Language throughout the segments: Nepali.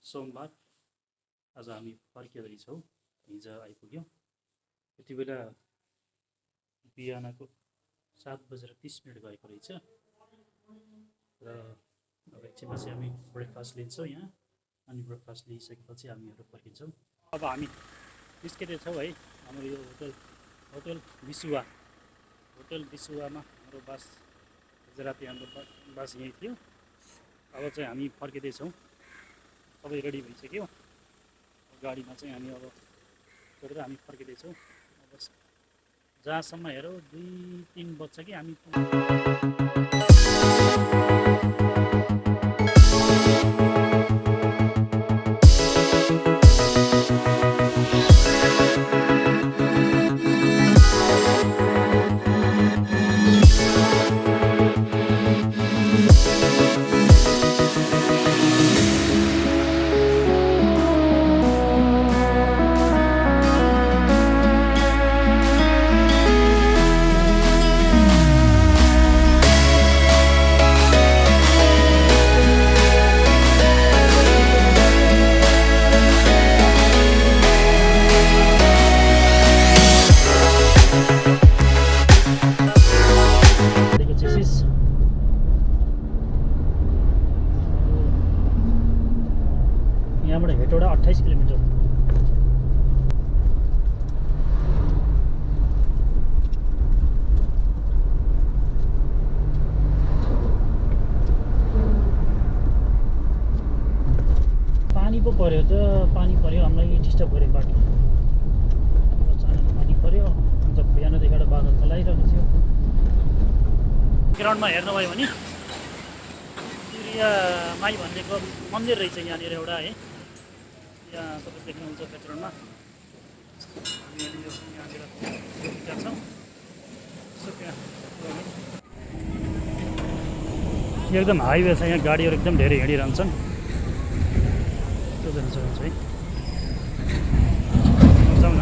सोमबार आज हामी फर्किँदैछौँ। हिजो आइपुग्यौँ। यति बेला बिहानको 7:30 भएको रहेछ र अब एकछिनपछि हामी ब्रेकफास्ट लिन्छौँ यहाँ। अनि ब्रेकफास्ट लिइसकेपछि हामीहरू फर्किन्छौँ। अब हामी निस्केका छौँ है। हाम्रो यो होटल विसुवामा हाम्रो बस हिजो राति हाम्रो बस यहीँ थियो। अब चाहिँ हामी फर्किँदैछौँ। सबै रेडी भइसक्यो। गाडीमा चाहिँ हामी अब चढेर हामी फर्किँदैछौँ। अब जहाँसम्म हेरौँ 2-3 बज्छ कि हामी यहाँबाट हेटौडा 28 किलोमिटर। पानी पो पर्यो त, पानी पर्यो। हामीलाई डिस्टर्ब गर्यो बाटो। अचानक पानी पर्यो। अन्त बिहानदेखिबाट बादल फैलाइरहेको थियो। ग्राउन्डमा हेर्नुभयो भने माई भन्नेको मन्दिर रहेछ यहाँनिर एउटा है। यहाँ तपाईँ देख्नुहुन्छ ब्याकग्राउन्डमा यहाँनिर छौँ। एकदम हाइवे छ। यहाँ गाडीहरू एकदम धेरै हिँडिरहन्छन्। त्यो जान सक्नुहुन्छ है। जाउँ न।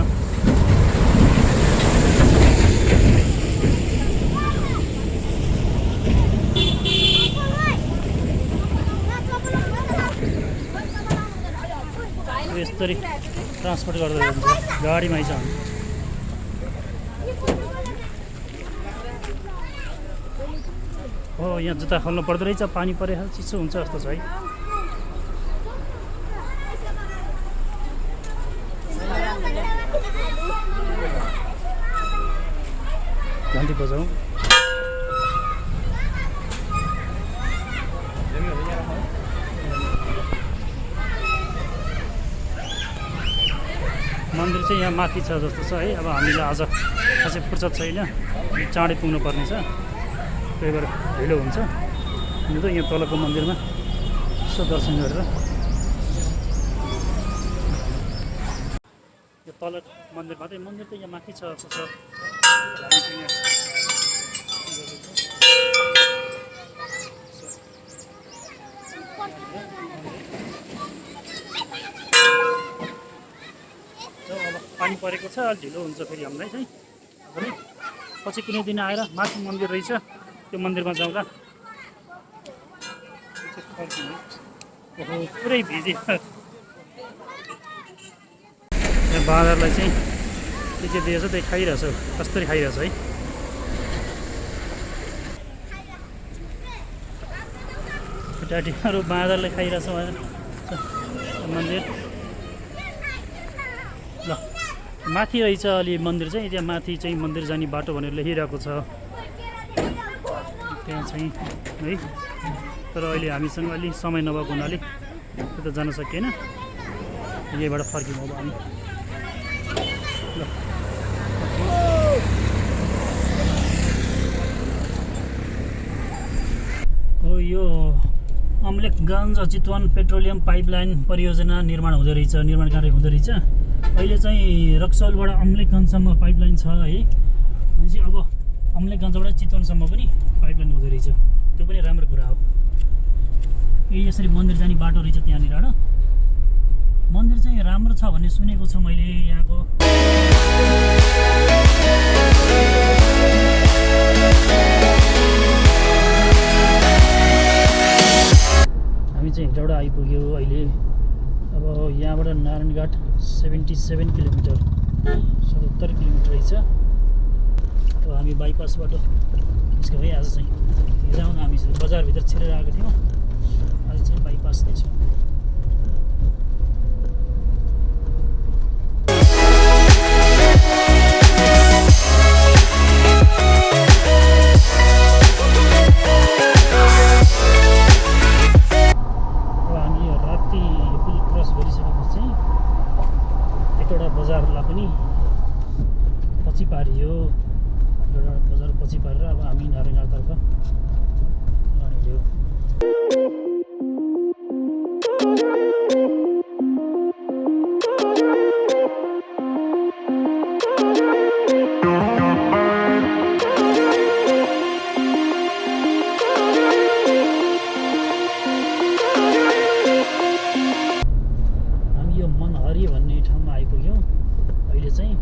यसरी ट्रान्सपोर्ट गर्दै हुन्छ गाडीमै छ। हो यहाँ जुत्ता खोल्नु पर्दो रहेछ। पानी परे चिसो हुन्छ जस्तो छ है। घन्टी बजाउँ। मन्दिर चाहिँ यहाँ माथि छ जस्तो छ है। अब हामीलाई आज खासै फुर्सद छैन। चाँडै पुग्नु पर्ने छ। त्यही भएर ढिलो हुन्छ। अनि त यहाँ तलको मन्दिरमा यसो दर्शन गरेर यो तल मन्दिर मात्रै। मन्दिर त यहाँ माथि छ जस्तो छ। हामी चाहिँ यहाँ पानी परेको छ। अलि ढिलो हुन्छ फेरि हामीलाई चाहिँ। पनि पछि कुनै दिन आएर माथि मन्दिर रहेछ त्यो मन्दिरमा जाउँला। ओहो पुरै भिजी। यहाँ बाँदरलाई चाहिँ के दिएछ त्यही खाइरहेछ। कस्तरी खाइरहेछ है। टाटीहरू बाँदरले खाइरहेछ मन्दिर। ल माथि रहेछ अलि मन्दिर चाहिँ। त्यहाँ माथि चाहिँ मन्दिर जाने बाटो भनेर लेखिरहेको छ त्यहाँ चाहिँ है। तर अहिले हामीसँग अलि समय नभएको हुनाले त्यता जान सकिएन। यहीँबाट फर्क्यौँ अब हामी। ल हो यो अम्लेखगञ्ज चितवन पेट्रोलियम पाइपलाइन परियोजना निर्माण हुँदो रहेछ। निर्माण कार्य हुँदो रहेछ। अहिले चाहिँ रक्सौलबाट अम्लेखगञ्जसम्म पाइपलाइन छ है। भनेपछि अब अम्लेखगञ्जबाट चितवनसम्म पनि पाइपलाइन हुँदो रहेछ। त्यो पनि राम्रो कुरा हो। यसरी मन्दिर जाने बाटो रहेछ त्यहाँनिर होइन। मन्दिर चाहिँ राम्रो छ भन्ने सुनेको छु मैले यहाँको। हामी चाहिँ हेटौडा आइपुग्यो अहिले। अब यहाँबाट नारायणघाट 77 किलोमिटर 77 किलोमिटर रहेछ। अब हामी बाइपासबाट निस्क्यौँ है। आज चाहिँ हिजो आउन हामी बजारभित्र छिरेर आएको थियौँ, आज चाहिँ बाइपास दिन्छौँ। बजारलाई पनि पछि पारियो, बजार पछि पारेर अब हामी नारायणघाटतर्फ हिँड्यौँ। हामी यो मनहरी भन्ने ठाउँमा आइपुग्यौँ। अहिले चाहिँ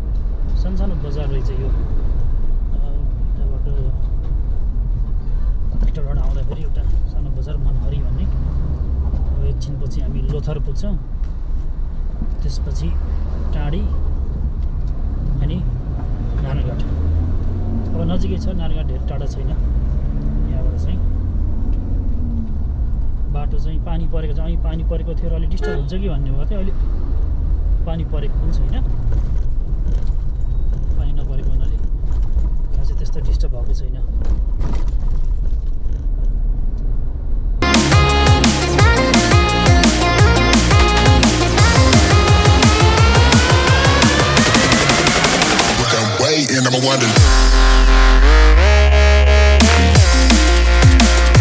सानो बजार रहेछ यो। यताबाट आउँदाखेरि एउटा सानो बजार मनहरी भन्ने। अब एकछिनपछि हामी लोथर पुग्छौँ, त्यसपछि टाढी अनि नारायणघाट। अब नजिकै छ नारायणघाट, धेरै टाढा छैन यहाँबाट चाहिँ। बाटो चाहिँ पानी परेको छ, અહીં पानी परेको थियो र अलि डिस्टर्ब हुन्छ कि भन्ने भएको थियो। अहिले पानी परेको पनि छैन, पानी नपरेको हुनाले खासै त्यस्तो डिस्टर्ब भएको छैन।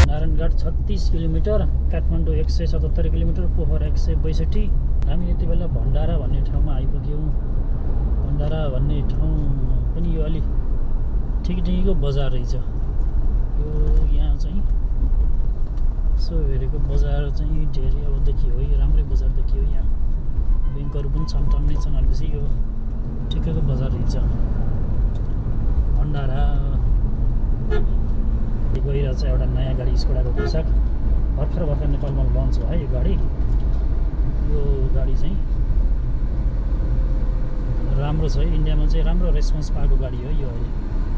Narayanghat 36 kilometre, Kathmandu 177 kilometre, Pokhara 162। हामी यति बेला भण्डारा भन्ने ठाउँमा आइपुग्यौँ। भण्डारा भन्ने ठाउँ पनि यो अलि ठिकठिकको बजार रहेछ यो। यहाँ चाहिँ यसो हेरेको बजार चाहिँ धेरै अब देखियो है, राम्रै बजार देखियो। यहाँ ब्याङ्कहरू पनि छन् छन् भनेपछि यो ठिकैको बजार रहेछ भण्डारा। गइरहेछ एउटा नयाँ गाडी, स्कोडाको पोसाक भर्खर नेपालमा लन्च भयो है यो गाडी। यो गाडी चाहिँ राम्रो छ है, इन्डियामा चाहिँ राम्रो रेस्पोन्स पाएको गाडी हो यो अहिले,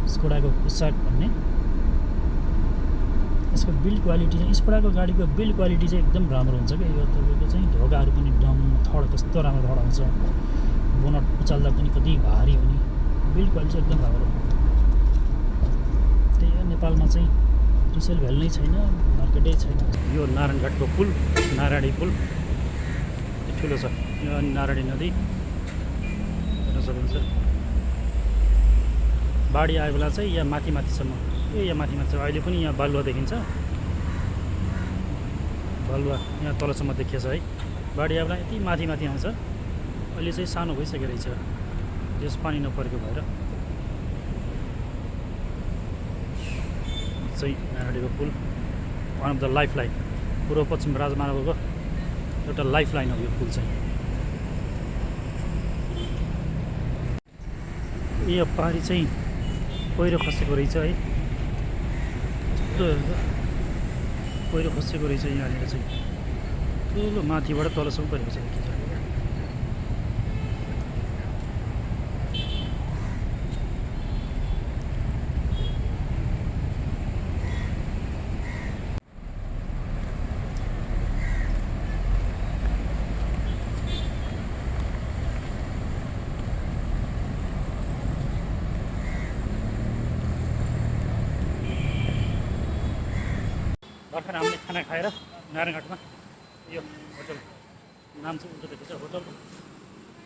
स्कोडाको पोसाक भन्ने। यसको बिल्ड क्वालिटी चाहिँ, स्कोडाको गाडीको बिल्ड क्वालिटी चाहिँ एकदम राम्रो हुन्छ क्या। यो तपाईँको चाहिँ ढोकाहरू पनि एकदम थड कस्तो राम्रो थड आउँछ, बोनट उचाल्दा पनि कति भारी हुने, बिल्ड क्वालिटी चाहिँ एकदम राम्रो। त्यही हो, नेपालमा चाहिँ रिसेल भ्यालु नै छैन, मार्केटै छैन। यो नारायणघाटको पुल, नारायणी पुल ठुलो छ। यो नारायणी नदी हेर्न सक्नुहुन्छ। बाढी आयो बेला चाहिँ यहाँ माथिसम्म, यहाँ माथि अहिले पनि यहाँ बालुवा देखिन्छ। बालुवा यहाँ तलसम्म देखिएछ है। बाढी आयो बेला यति माथि आउँछ। अहिले चाहिँ सानो भइसकेको रहेछ, यस पानी नपरेको भएर। चाहिँ नारायणीको पुल one of the life line, पूर्व पश्चिम राजमार्गको एउटा लाइफ लाइन हो यो पुल चाहिँ। यो पारी चाहिँ पहिरो खसेको रहेछ है, पहिरो खसेको रहेछ यहाँनिर चाहिँ। ठुलो माथिबाट तलसम्म पहिरो खसेको देखिन्छ। भर्खर हामीले खाना खाएर नारायणघाटमा यो होटल नाम चाहिँ उल्टो देखेको छ, होटल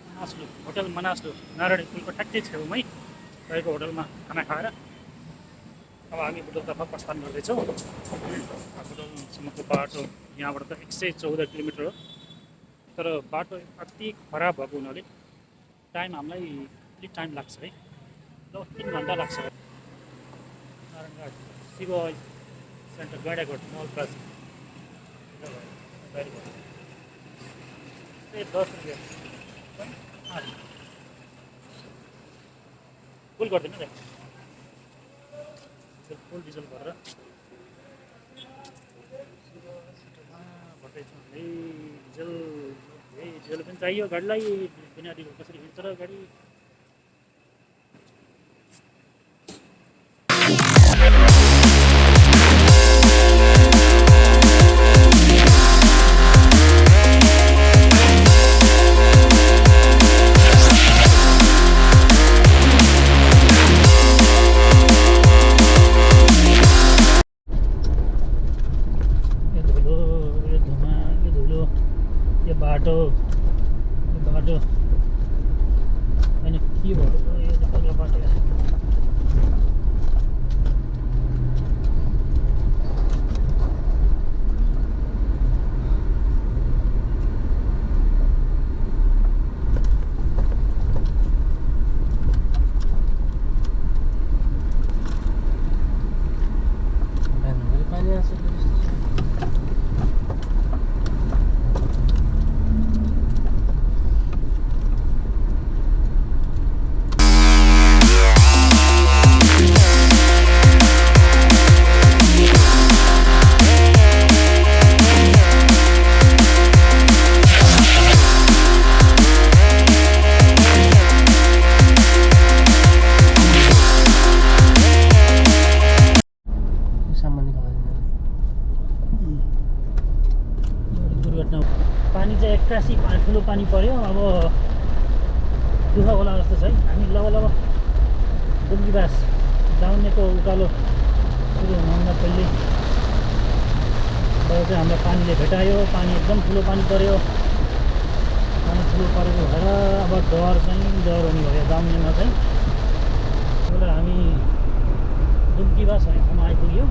मनास्लु, होटल मनास्लु नारायणी पुलको ठ्याक्कै छेउमै रहेको होटलमा खाना खाएर अब हामी बुटवलतर्फ प्रस्थान गर्दैछौँ। बुटवलसम्मको बाटो यहाँबाट त 114 किलोमिटर हो, तर बाटो अति खराब भएको हुनाले हामीलाई अलिक टाइम लाग्छ है, ल 3 घन्टा लाग्छ। नारायणघाट शिव सेन्टर गैँडाकोट मल प्लाजा 10 रुपियाँ फुल गरिदिनु न, फुल डिजल गरेर भर्दैछौँ है डिजल। डिजल पनि चाहियो गाडीलाई, बिना डिजल कसरी हिँड्छ र गाडी। बाटो होइन के भयो यो पल्लो बाटो। पानी चाहिँ एक्कासी ठुलो पानी पर्यो। अब दुःख होला जस्तो छ है। हामी लब दुम्कीबास दाउनेको उकालो सुरु हुनुभन्दा पहिले चाहिँ हामीलाई पानीले भेटायो। पानी एकदम ठुलो पानी पर्यो। पानी ठुलो परेको भएर अब डर हुने भयो दाउनेमा चाहिँ। त्यसले हामी दुम्कीबास भन्ने ठाउँमा आइपुग्यो।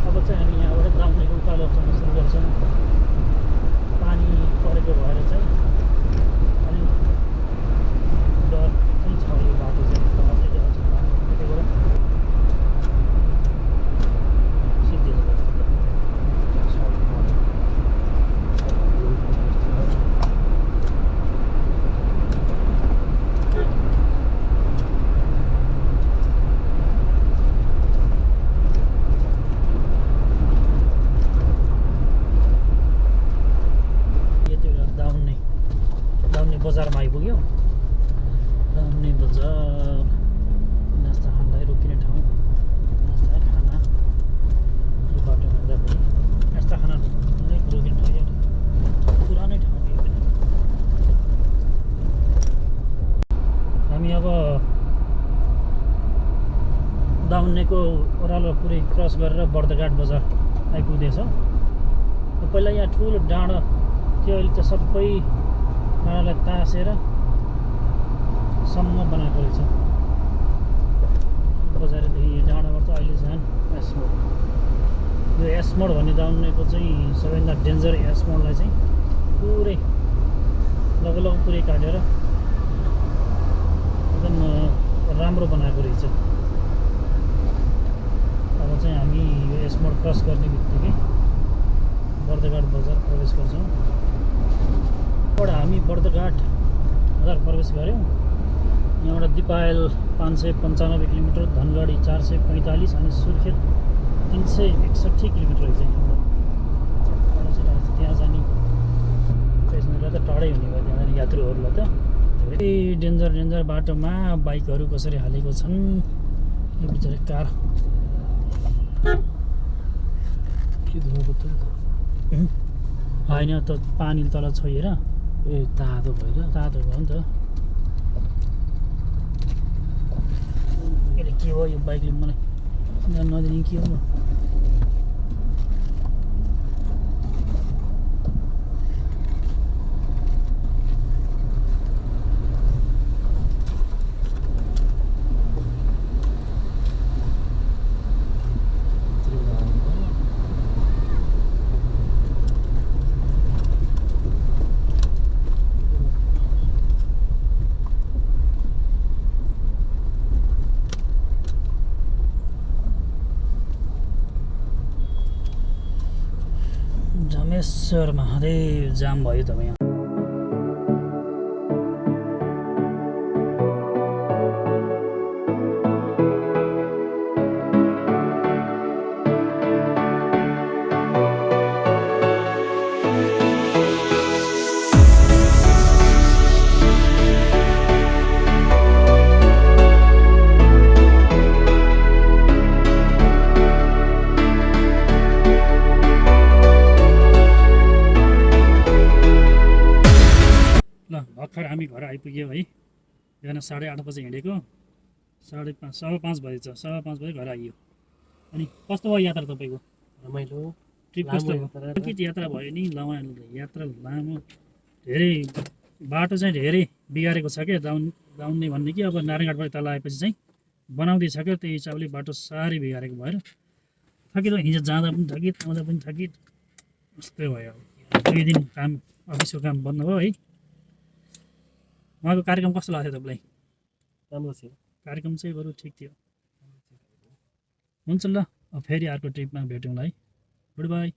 अब चाहिँ हामी यहाँबाट दाउनेको उकालो चढ्न सुरु गर्छौँ। पानी परेको भएर चाहिँ अलि डर चाहिँ छ यो बाटो चाहिँ। बजारमा आइपुग्यो। दाउने बजार नास्ता खानलाई रोकिने ठाउँ। नास्ता खाना यो बाटो जाँदाखेरि नास्ता खाना रोकिने ठाउँ पुरानै ठाउँ यो पनि। हामी अब दाउनेको ओह्रालो पुरै क्रस गरेर बर्दघाट बजार आइपुग्दैछौँ। पहिला यहाँ ठुलो डाँडो थियो, अहिले चाहिँ सबै डाँडालाई तासेर सम्म बनाएको रहेछ। बजारदेखि डाँडाबाट अहिले झन् एसमोड, यो एसमोड भन्ने दाउनेको चाहिँ सबैभन्दा डेन्जर एसमोडलाई चाहिँ पुरै लगभग पुरै काटेर एकदम राम्रो बनाएको रहेछ। अब चाहिँ हामी यो एसमोड क्रस गर्ने बित्तिकै बर्दघाट बजार प्रवेश गर्छौँ। हामी बर्दघाट बजार प्रवेश गऱ्यौँ। यहाँबाट दिपायल 595 किलोमिटर, धनगढी 445 अनि सुर्खेत 361 किलोमिटर रहेछ। यहाँबाट त्यहाँ जाने पेसेन्जरलाई त टाढै हुने भयो, त्यहाँ यात्रुहरूलाई त। धेरै डेन्जर बाटोमा बाइकहरू कसरी हालेको छन्। यो बिचरा कार के धुएको त होइन त पानी तल छोएर तातो भयो नि त। यसले के हो यो बाइकले मलाई नदिने के हो। जमेश्वर महादेव जाम भयो तपाईँ यहाँ। टाइममै घर आइपुग्यो है। बिहान 8:30 बजे हिँडेको 5:30 5:15 बजेछ, 5:15 बजे घर आइयो। अनि कस्तो भयो यात्रा तपाईँको? रमाइलो ट्रिप कस्तो भयो? के यात्रा भयो नि यात्रा लामो, धेरै बाटो चाहिँ धेरै बिगारेको छ क्या दाउन्ने भन्ने कि अब नारायणघाटबाट तल आएपछि चाहिँ बनाउँदैछ क्या, त्यही हिसाबले बाटो साह्रै बिगारेको भएर थकित हिजो जाँदा पनि थकित आउँदा पनि थकित यस्तै भयो। अब 2 दिन काम अफिसको काम बन्द भयो है। उहाँको कार्यक्रम कस्तो लाग्थ्यो तपाईँलाई? राम्रो थियो कार्यक्रम चाहिँ बरु ठिक थियो। हुन्छ ल, अब फेरि अर्को ट्रिपमा भेटौँला है। Good by.